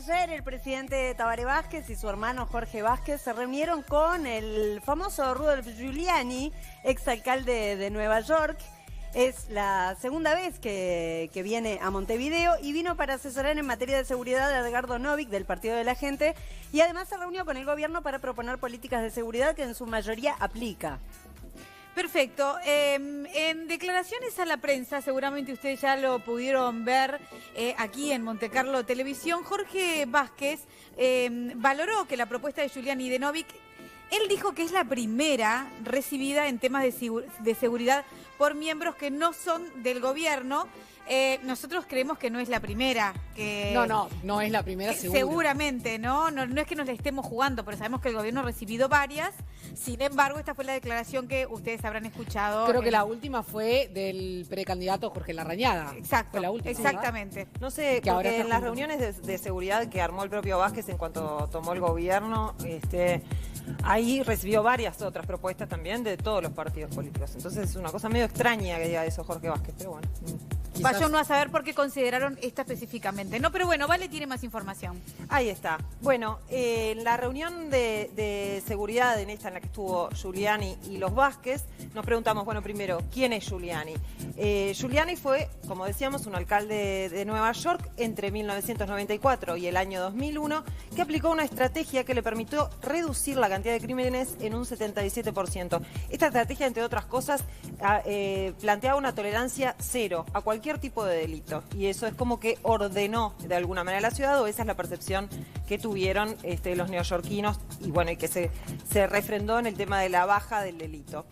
ayer el presidente Tabaré Vázquez y su hermano Jorge Vázquez se reunieron con el famoso Rudolph Giuliani, exalcalde de Nueva York. Es la segunda vez que viene a Montevideo y vino para asesorar en materia de seguridad a Edgardo Novick del Partido de la Gente, y además se reunió con el gobierno para proponer políticas de seguridad que en su mayoría aplica. Perfecto. En declaraciones a la prensa, seguramente ustedes ya lo pudieron ver aquí en Montecarlo Televisión, Jorge Vázquez valoró que la propuesta de Giuliani y de Novick, él dijo que es la primera recibida en temas de seguridad por miembros que no son del gobierno. Nosotros creemos que no es la primera. No es la primera, seguro. Seguramente, ¿no? No es que nos la estemos jugando, pero sabemos que el gobierno ha recibido varias. Sin embargo, esta fue la declaración que ustedes habrán escuchado. Creo que la última fue del precandidato Jorge Larrañaga. Exacto, fue la última. exactamente. No sé, que porque en las reuniones de seguridad que armó el propio Vázquez en cuanto tomó el gobierno, ahí recibió varias otras propuestas también de todos los partidos políticos. Entonces es una cosa medio extraña que diga eso Jorge Vázquez, pero bueno. Vaya uno a saber por qué consideraron esta específicamente. No, pero bueno, Vale tiene más información. Ahí está. Bueno, en la reunión de seguridad en la que estuvo Giuliani y los Vázquez, nos preguntamos, bueno, primero, ¿quién es Giuliani? Giuliani fue, como decíamos, un alcalde de Nueva York entre 1994 y el año 2001, que aplicó una estrategia que le permitió reducir la cantidad de crímenes en un 77%. Esta estrategia, entre otras cosas, planteaba una tolerancia cero a cualquier tipo de delito, y eso es como que ordenó de alguna manera la ciudad, o esa es la percepción que tuvieron los neoyorquinos, y bueno, y que se refrendó en el tema de la baja del delito.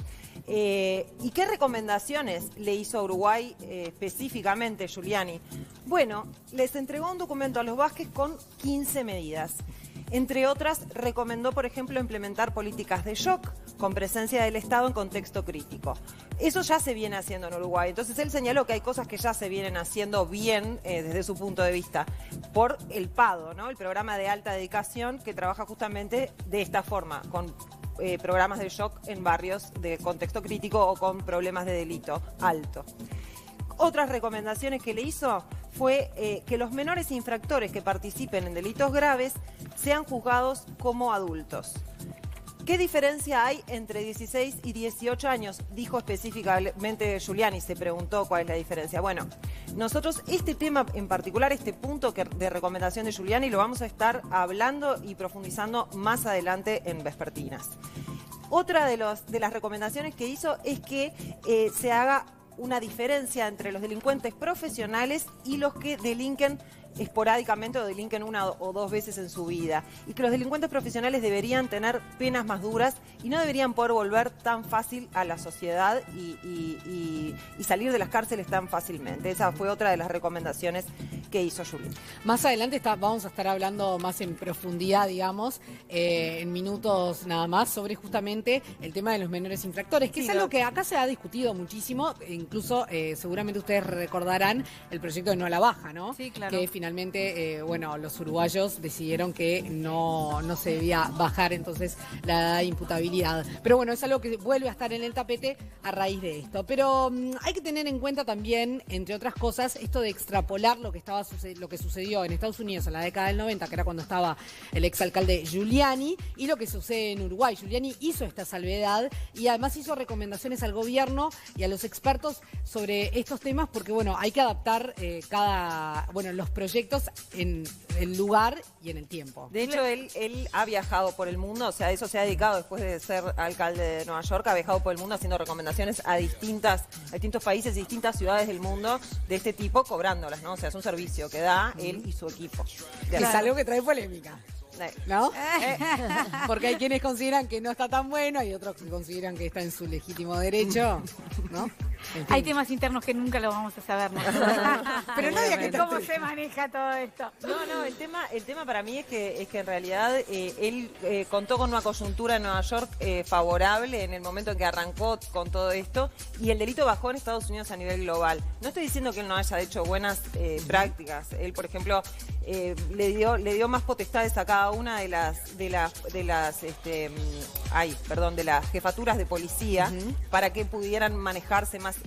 ¿Y qué recomendaciones le hizo a Uruguay específicamente Giuliani? Bueno, les entregó un documento a los Vázquez con 15 medidas. Entre otras, recomendó, por ejemplo, implementar políticas de shock con presencia del Estado en contexto crítico. Eso ya se viene haciendo en Uruguay. Entonces, él señaló que hay cosas que ya se vienen haciendo bien desde su punto de vista por el PADO, ¿no? El programa de alta dedicación, que trabaja justamente de esta forma, con programas de shock en barrios de contexto crítico o con problemas de delito alto. Otras recomendaciones que le hizo fue que los menores infractores que participen en delitos graves sean juzgados como adultos. ¿Qué diferencia hay entre 16 y 18 años? Dijo específicamente Giuliani, se preguntó cuál es la diferencia. Bueno, nosotros este tema en particular, este punto de recomendación de Giuliani, lo vamos a estar hablando y profundizando más adelante en Vespertinas. Otra de las recomendaciones que hizo es que se haga una diferencia entre los delincuentes profesionales y los que delinquen esporádicamente o delinquen una o dos veces en su vida, y que los delincuentes profesionales deberían tener penas más duras y no deberían poder volver tan fácil a la sociedad y salir de las cárceles tan fácilmente. Esa fue otra de las recomendaciones que hizo Giuliani. Más adelante vamos a estar hablando más en profundidad, digamos, en minutos nada más, sobre justamente el tema de los menores infractores, que es algo que acá se ha discutido muchísimo, incluso seguramente ustedes recordarán el proyecto de No a la Baja, ¿no? Sí, claro. Que finalmente, los uruguayos decidieron que no se debía bajar entonces la imputabilidad. Pero bueno, es algo que vuelve a estar en el tapete a raíz de esto. Pero hay que tener en cuenta también, entre otras cosas, esto de extrapolar lo que sucedió en Estados Unidos en la década del 90, que era cuando estaba el exalcalde Giuliani, y lo que sucede en Uruguay. Giuliani hizo esta salvedad y además hizo recomendaciones al gobierno y a los expertos sobre estos temas, porque bueno, hay que adaptar los proyectos en el lugar y en el tiempo. De hecho, él ha viajado por el mundo, o sea, eso se ha dedicado después de ser alcalde de Nueva York, ha viajado por el mundo haciendo recomendaciones a distintos países y distintas ciudades del mundo de este tipo, cobrándolas, ¿no? O sea, es un servicio que da él y su equipo. Es algo que trae polémica, ¿no? Porque hay quienes consideran que no está tan bueno, hay otros que consideran que está en su legítimo derecho, ¿no? En fin. Hay temas internos que nunca lo vamos a saber, ¿no? Pero no diga que cómo se maneja todo esto. No, el tema para mí es que en realidad él contó con una coyuntura en Nueva York favorable en el momento en que arrancó con todo esto, y el delito bajó en Estados Unidos a nivel global. No estoy diciendo que él no haya hecho buenas prácticas. Él, por ejemplo, le dio más potestades a cada una de las jefaturas de policía para que pudieran manejarse más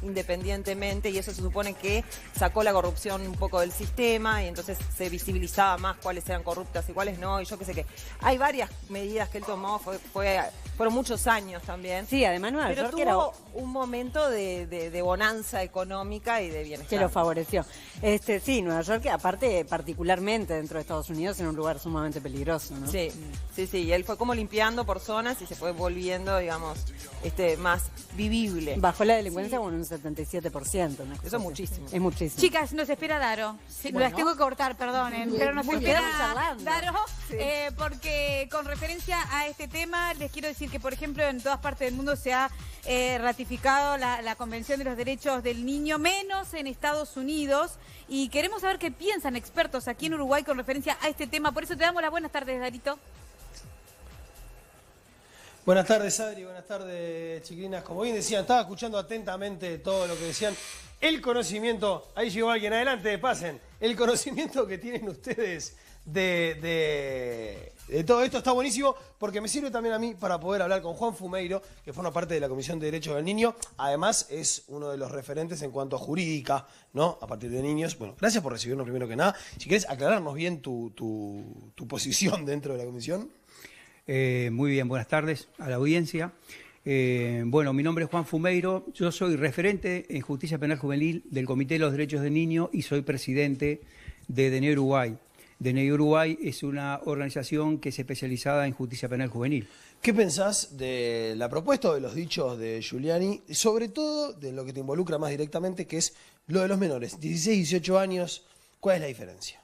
independientemente, y eso se supone que sacó la corrupción un poco del sistema y entonces se visibilizaba más cuáles eran corruptas y cuáles no, y yo qué sé qué. Hay varias medidas que él tomó, fueron muchos años también. Sí, además Nueva pero York tuvo era un momento de bonanza económica y de bienestar. que lo favoreció. Sí, Nueva York, aparte, particularmente dentro de Estados Unidos, en un lugar sumamente peligroso, ¿no? Sí, y él fue como limpiando por zonas y se fue volviendo, digamos, más vivible. Bajó la delincuencia con un 77%. Eso es muchísimo. Es muchísimo. Chicas, nos espera Daro. Sí, Bueno. las tengo que cortar, perdonen. Pero nos Muy espera bien, charlando. Daro, porque con referencia a este tema, les quiero decir que, por ejemplo, en todas partes del mundo se ha ratificado la Convención de los Derechos del Niño, menos en Estados Unidos. Y queremos saber qué piensan expertos aquí en Uruguay con referencia a este tema. Por eso te damos las buenas tardes, Darito. Buenas tardes, Adri, buenas tardes, chiquilinas. Como bien decían, estaba escuchando atentamente todo lo que decían. El conocimiento, ahí llegó alguien, adelante, pasen. El conocimiento que tienen ustedes de todo esto está buenísimo, porque me sirve también a mí para poder hablar con Juan Fumeiro, que forma parte de la Comisión de Derechos del Niño. Además, es uno de los referentes en cuanto a jurídica, ¿no? A partir de niños. Bueno, gracias por recibirnos primero que nada. Si quieres aclararnos bien tu posición dentro de la comisión. Muy bien, buenas tardes a la audiencia. Bueno, mi nombre es Juan Fumeiro, yo soy referente en Justicia Penal Juvenil del Comité de los Derechos del Niño y soy presidente de DNI Uruguay. DNI Uruguay es una organización que es especializada en justicia penal juvenil. ¿Qué pensás de la propuesta o de los dichos de Giuliani, sobre todo de lo que te involucra más directamente, que es lo de los menores, 16, 18 años, ¿cuál es la diferencia?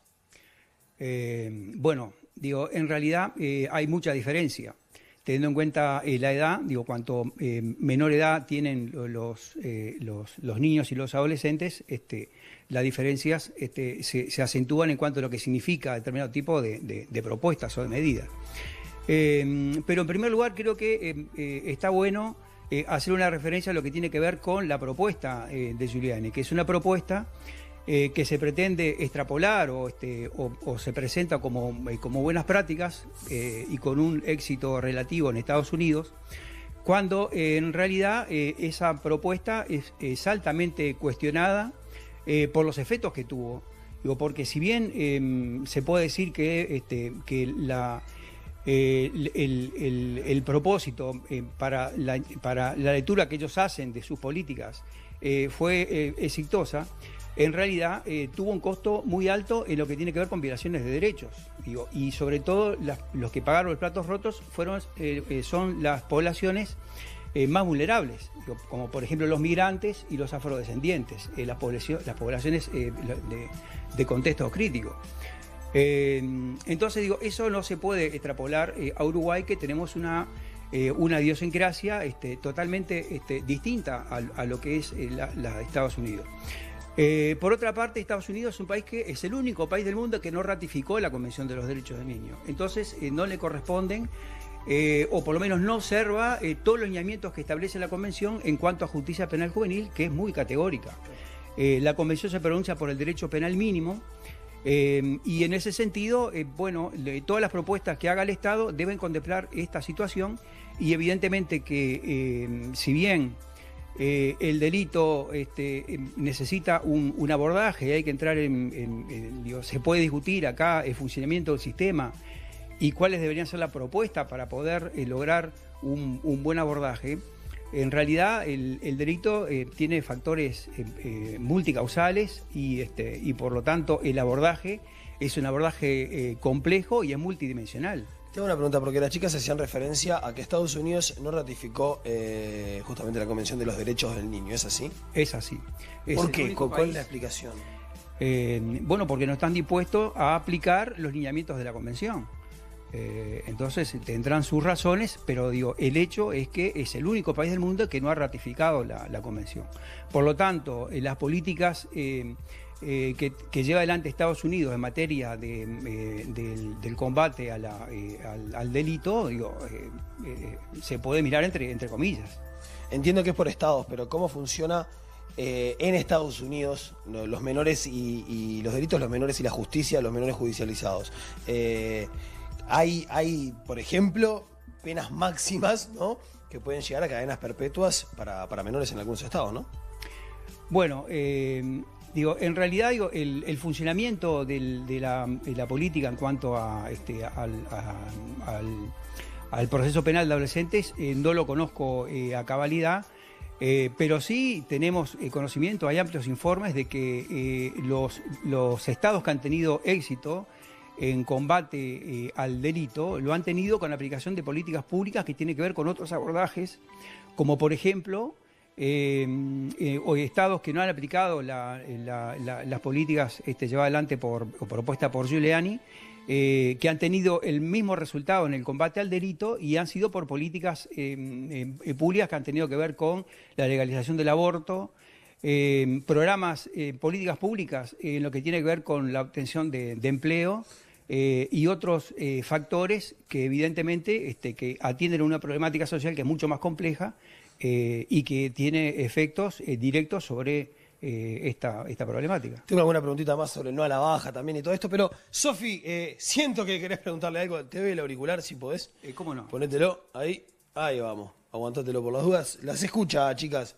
Bueno, digo, en realidad hay mucha diferencia. Teniendo en cuenta la edad, digo, cuanto menor edad tienen los niños y los adolescentes, las diferencias se acentúan en cuanto a lo que significa determinado tipo de propuestas o de medidas. Pero en primer lugar creo que está bueno hacer una referencia a lo que tiene que ver con la propuesta de Giuliani, que es una propuesta que se pretende extrapolar o se presenta como buenas prácticas y con un éxito relativo en Estados Unidos, cuando en realidad esa propuesta es altamente cuestionada por los efectos que tuvo. Digo, porque si bien se puede decir que el propósito para la lectura que ellos hacen de sus políticas fue exitosa, en realidad tuvo un costo muy alto en lo que tiene que ver con violaciones de derechos. Digo, y sobre todo los que pagaron los platos rotos son las poblaciones más vulnerables, como por ejemplo los migrantes y los afrodescendientes, las poblaciones de contexto crítico. Entonces digo, eso no se puede extrapolar a Uruguay, que tenemos una idiosincrasia totalmente distinta a lo que es la de Estados Unidos. Por otra parte, Estados Unidos es un país que es el único país del mundo que no ratificó la Convención de los Derechos del Niño. Entonces, no le corresponden, o por lo menos no observa todos los lineamientos que establece la Convención en cuanto a justicia penal juvenil, que es muy categórica. La Convención se pronuncia por el derecho penal mínimo, y en ese sentido, todas las propuestas que haga el Estado deben contemplar esta situación, y evidentemente que si bien el delito necesita un abordaje, y hay que entrar se puede discutir acá el funcionamiento del sistema y cuáles deberían ser las propuestas para poder lograr un buen abordaje. En realidad el delito tiene factores multicausales y por lo tanto el abordaje es un abordaje complejo y es multidimensional. Tengo una pregunta, porque las chicas hacían referencia a que Estados Unidos no ratificó justamente la Convención de los Derechos del Niño, ¿es así? Es así. ¿Por qué? ¿Cuál es la explicación? Bueno, porque no están dispuestos a aplicar los lineamientos de la Convención. Entonces tendrán sus razones, pero digo, el hecho es que es el único país del mundo que no ha ratificado la Convención. Por lo tanto, las políticas que lleva adelante Estados Unidos en materia del combate al delito, se puede mirar entre comillas. Entiendo que es por estados, pero ¿cómo funciona en Estados Unidos, los menores y los delitos, los menores y la justicia, los menores judicializados. Hay, por ejemplo, penas máximas, ¿no?, que pueden llegar a cadenas perpetuas para menores en algunos estados, ¿no? Bueno, en realidad el funcionamiento de la política en cuanto al proceso penal de adolescentes no lo conozco a cabalidad, pero sí tenemos conocimiento, hay amplios informes de que los estados que han tenido éxito en combate al delito lo han tenido con la aplicación de políticas públicas que tienen que ver con otros abordajes, como por ejemplo estados que no han aplicado las políticas llevadas adelante o propuestas por Giuliani, que han tenido el mismo resultado en el combate al delito y han sido por políticas públicas que han tenido que ver con la legalización del aborto, programas, políticas públicas en lo que tiene que ver con la obtención de empleo y otros factores que evidentemente que atienden a una problemática social que es mucho más compleja y que tiene efectos directos sobre esta problemática. Tengo alguna preguntita más sobre el no a la baja también y todo esto, pero Sofi, siento que querés preguntarle algo. Te ve el auricular, si podés. ¿Cómo no? Ponételo, ahí vamos. Aguantátelo por las dudas. Las escucha, chicas.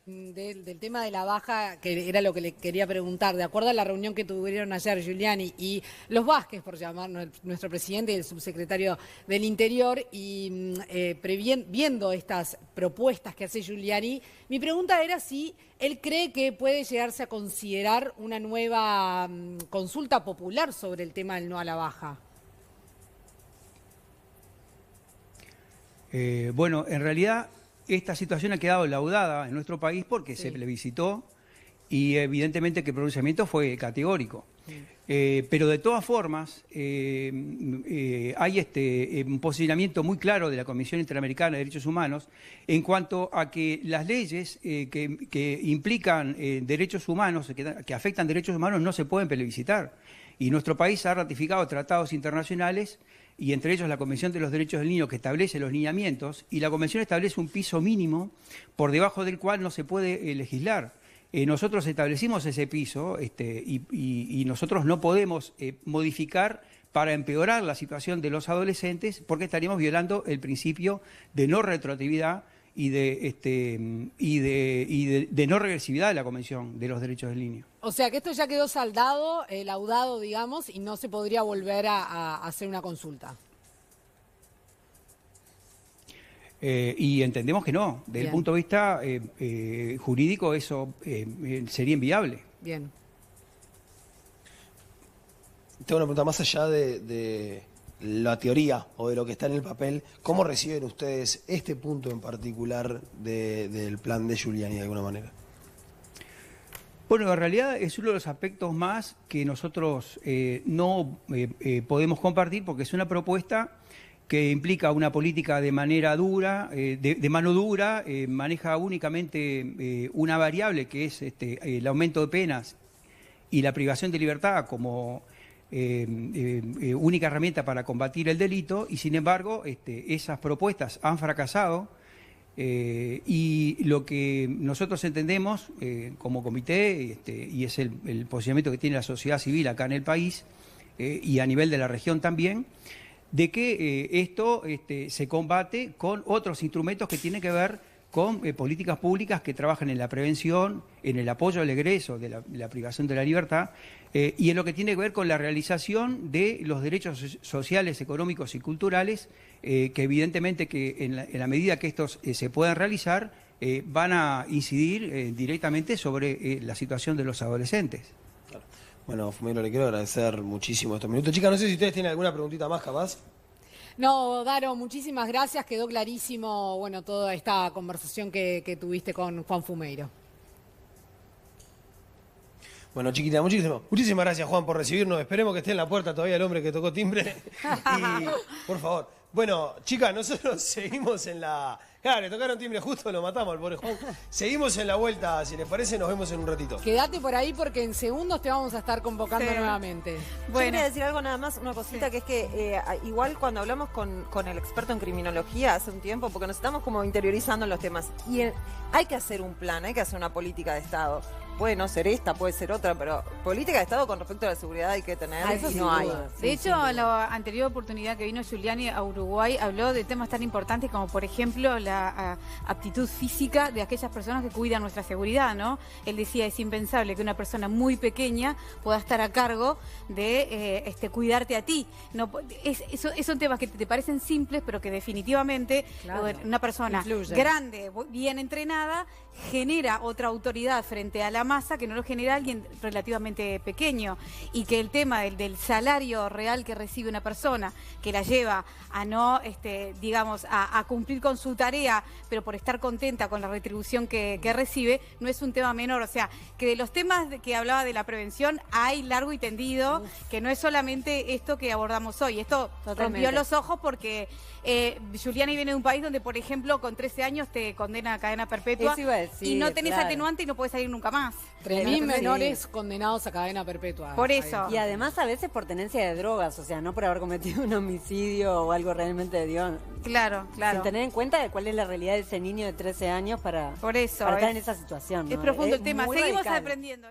Del tema de la baja, que era lo que le quería preguntar, de acuerdo a la reunión que tuvieron ayer Giuliani y los Vázquez, por llamar nuestro presidente y el subsecretario del Interior, y viendo estas propuestas que hace Giuliani, mi pregunta era si él cree que puede llegarse a considerar una nueva consulta popular sobre el tema del no a la baja. Bueno, en realidad esta situación ha quedado laudada en nuestro país porque se plebiscitó y evidentemente que el pronunciamiento fue categórico. Pero de todas formas hay un posicionamiento muy claro de la Comisión Interamericana de Derechos Humanos en cuanto a que las leyes que implican derechos humanos, que afectan derechos humanos, no se pueden plebiscitar. Y nuestro país ha ratificado tratados internacionales, y entre ellos la Convención de los Derechos del Niño, que establece los lineamientos, y la Convención establece un piso mínimo por debajo del cual no se puede legislar. Nosotros establecimos ese piso y nosotros no podemos modificar para empeorar la situación de los adolescentes porque estaríamos violando el principio de no retroactividad y de no regresividad de la Convención de los Derechos del Niño. O sea que esto ya quedó saldado, laudado, digamos, y no se podría volver a hacer una consulta. Y entendemos que no. Desde el punto de vista jurídico eso sería inviable. Bien. Tengo una pregunta más allá de la teoría o de lo que está en el papel. ¿Cómo reciben ustedes este punto en particular del plan de Giuliani de alguna manera? Bueno, en realidad es uno de los aspectos más que nosotros no podemos compartir porque es una propuesta que implica una política de manera dura, de mano dura, maneja únicamente una variable que es el aumento de penas y la privación de libertad como única herramienta para combatir el delito, y sin embargo esas propuestas han fracasado. Y lo que nosotros entendemos como comité, y es el posicionamiento que tiene la sociedad civil acá en el país y a nivel de la región también, de que esto se combate con otros instrumentos que tienen que ver con políticas públicas que trabajan en la prevención, en el apoyo al egreso de la privación de la libertad y en lo que tiene que ver con la realización de los derechos sociales, económicos y culturales que evidentemente que en la medida que estos se puedan realizar van a incidir directamente sobre la situación de los adolescentes. Bueno, Fumero, le quiero agradecer muchísimo estos minutos. Chicas, no sé si ustedes tienen alguna preguntita más, capaz. No, Daro, muchísimas gracias. Quedó clarísimo, bueno, toda esta conversación que tuviste con Juan Fumeiro. Bueno, chiquita, muchísimas gracias, Juan, por recibirnos. Esperemos que esté en la puerta todavía el hombre que tocó timbre. Y, por favor. Bueno, chicas, nosotros seguimos en la Claro, le tocaron timbre justo, lo matamos al pobre Juan. Seguimos en la vuelta, si les parece, nos vemos en un ratito. Quédate por ahí porque en segundos te vamos a estar convocando nuevamente. Yo quería decir algo nada más, una cosita, que es que igual cuando hablamos con el experto en criminología hace un tiempo, porque nos estamos como interiorizando en los temas, y hay que hacer un plan, hay que hacer una política de Estado. Puede no ser esta, puede ser otra, pero política de Estado con respecto a la seguridad hay que tener, Eso y sin no hay. duda. De hecho, en la anterior oportunidad que vino Giuliani a Uruguay, habló de temas tan importantes como, por ejemplo, la aptitud física de aquellas personas que cuidan nuestra seguridad, ¿no? Él decía, es impensable que una persona muy pequeña pueda estar a cargo de cuidarte a ti. No, son temas que te parecen simples, pero que definitivamente una persona grande, bien entrenada, genera otra autoridad frente a la masa que no lo genera alguien relativamente pequeño, y que el tema del salario real que recibe una persona, que la lleva a no, digamos, a cumplir con su tarea, pero por estar contenta con la retribución que recibe, no es un tema menor. O sea, que de los temas que hablaba de la prevención hay largo y tendido, que no es solamente esto que abordamos hoy. Esto rompió los ojos porque Giuliani viene de un país donde, por ejemplo, con 13 años te condena a cadena perpetua. Eso iba a decir, y no tenés atenuante y no podés salir nunca más. 3.000 menores condenados a cadena perpetua. Por eso. Y además a veces por tenencia de drogas, o sea, no por haber cometido un homicidio o algo realmente de Dios. Claro, claro. Sin tener en cuenta de cuál es la realidad de ese niño de 13 años para Por eso. estar en esa situación, ¿no? Es profundo el tema. muy Seguimos radical. aprendiendo.